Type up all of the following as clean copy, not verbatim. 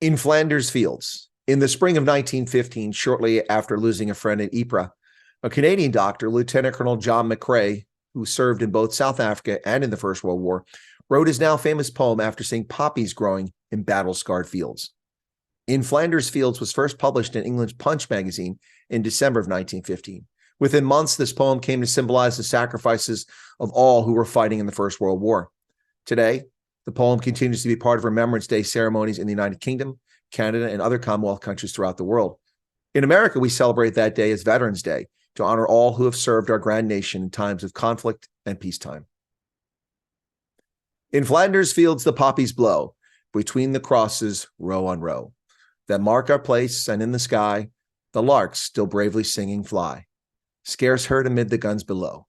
In Flanders Fields, in the spring of 1915, shortly after losing a friend at Ypres, a Canadian doctor, Lieutenant Colonel John McCrae, who served in both South Africa and in the First World War, wrote his now famous poem after seeing poppies growing in battle-scarred fields. In Flanders Fields was first published in England's Punch magazine in December of 1915. Within months, this poem came to symbolize the sacrifices of all who were fighting in the First World War. Today, the poem continues to be part of Remembrance Day ceremonies in the United Kingdom, Canada, and other Commonwealth countries throughout the world. In America, we celebrate that day as Veterans Day to honor all who have served our grand nation in times of conflict and peacetime. In Flanders Fields, the poppies blow, between the crosses, row on row, that mark our place, and in the sky, the larks still bravely singing fly, scarce heard amid the guns below.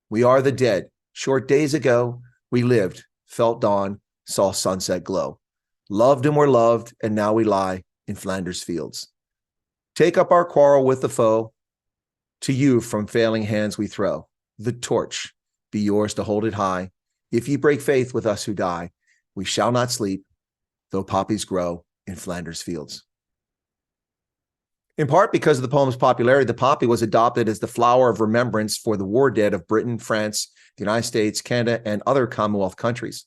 We are the dead. Short days ago, we lived, felt dawn, saw sunset glow, loved and were loved, and now we lie in Flanders Fields. Take up our quarrel with the foe. To you from failing hands we throw. The torch be yours to hold it high. If ye break faith with us who die, we shall not sleep, though poppies grow in Flanders Fields. In part because of the poem's popularity, the poppy was adopted as the flower of remembrance for the war dead of Britain, France, the United States, Canada, and other Commonwealth countries.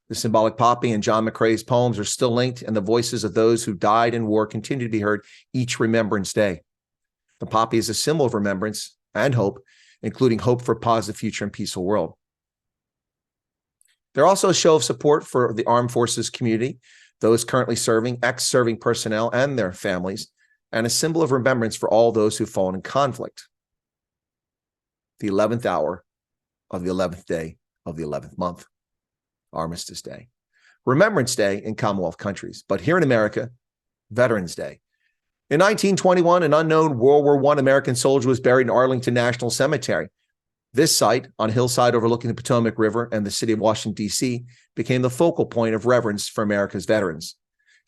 The symbolic poppy and John McCrae's poems are still linked, and the voices of those who died in war continue to be heard each Remembrance Day. The poppy is a symbol of remembrance and hope, including hope for a positive future and peaceful world. They're also a show of support for the armed forces community, those currently serving, ex-serving personnel, and their families, and a symbol of remembrance for all those who've fallen in conflict. The 11th hour of the 11th day of the 11th month, Armistice Day. Remembrance Day in Commonwealth countries, but here in America, Veterans Day. In 1921, an unknown World War I American soldier was buried in Arlington National Cemetery. This site, on a hillside overlooking the Potomac River and the city of Washington, D.C., became the focal point of reverence for America's veterans.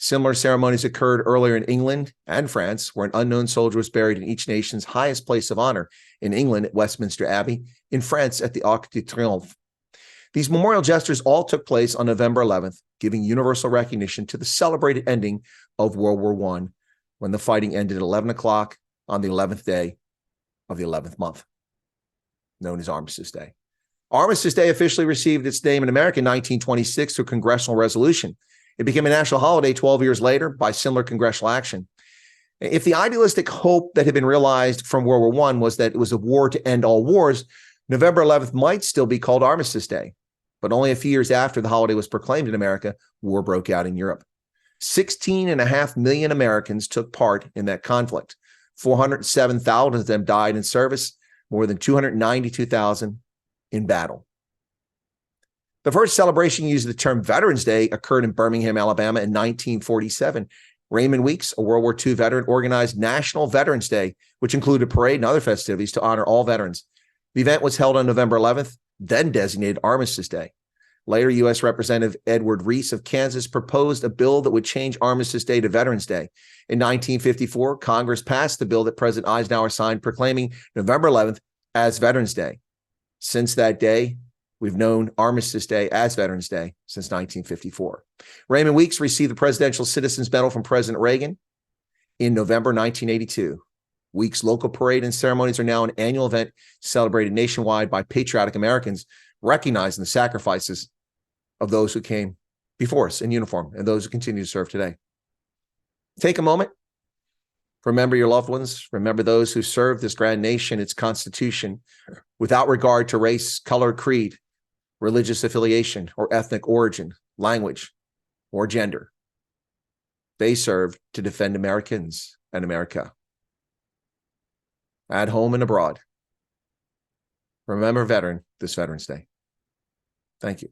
Similar ceremonies occurred earlier in England and France, where an unknown soldier was buried in each nation's highest place of honor, in England at Westminster Abbey, in France at the Arc de Triomphe. These memorial gestures all took place on November 11th, giving universal recognition to the celebrated ending of World War I, when the fighting ended at 11 o'clock on the 11th day of the 11th month, known as Armistice Day. Armistice Day officially received its name in America in 1926 through congressional resolution. It became a national holiday 12 years later by similar congressional action. If the idealistic hope that had been realized from World War I was that it was a war to end all wars, November 11th might still be called Armistice Day. But only a few years after the holiday was proclaimed in America, war broke out in Europe. 16.5 million Americans took part in that conflict. 407,000 of them died in service, more than 292,000 in battle. The first celebration using the term Veterans Day occurred in Birmingham, Alabama in 1947. Raymond Weeks, a World War II veteran, organized National Veterans Day, which included a parade and other festivities to honor all veterans. The event was held on November 11th, then designated Armistice Day. Later, U.S. Representative Edward Reese of Kansas proposed a bill that would change Armistice Day to Veterans Day. In 1954, Congress passed the bill that President Eisenhower signed, proclaiming November 11th as Veterans Day. Since that day, we've known Armistice Day as Veterans Day since 1954. Raymond Weeks received the Presidential Citizens Medal from President Reagan in November 1982. Weeks' local parade and ceremonies are now an annual event celebrated nationwide by patriotic Americans, recognizing the sacrifices of those who came before us in uniform and those who continue to serve today. Take a moment. Remember your loved ones. Remember those who served this grand nation, its constitution, without regard to race, color, creed, religious affiliation, or ethnic origin, language, or gender. They served to defend Americans and America, at home and abroad. Remember veteran this Veterans Day. Thank you.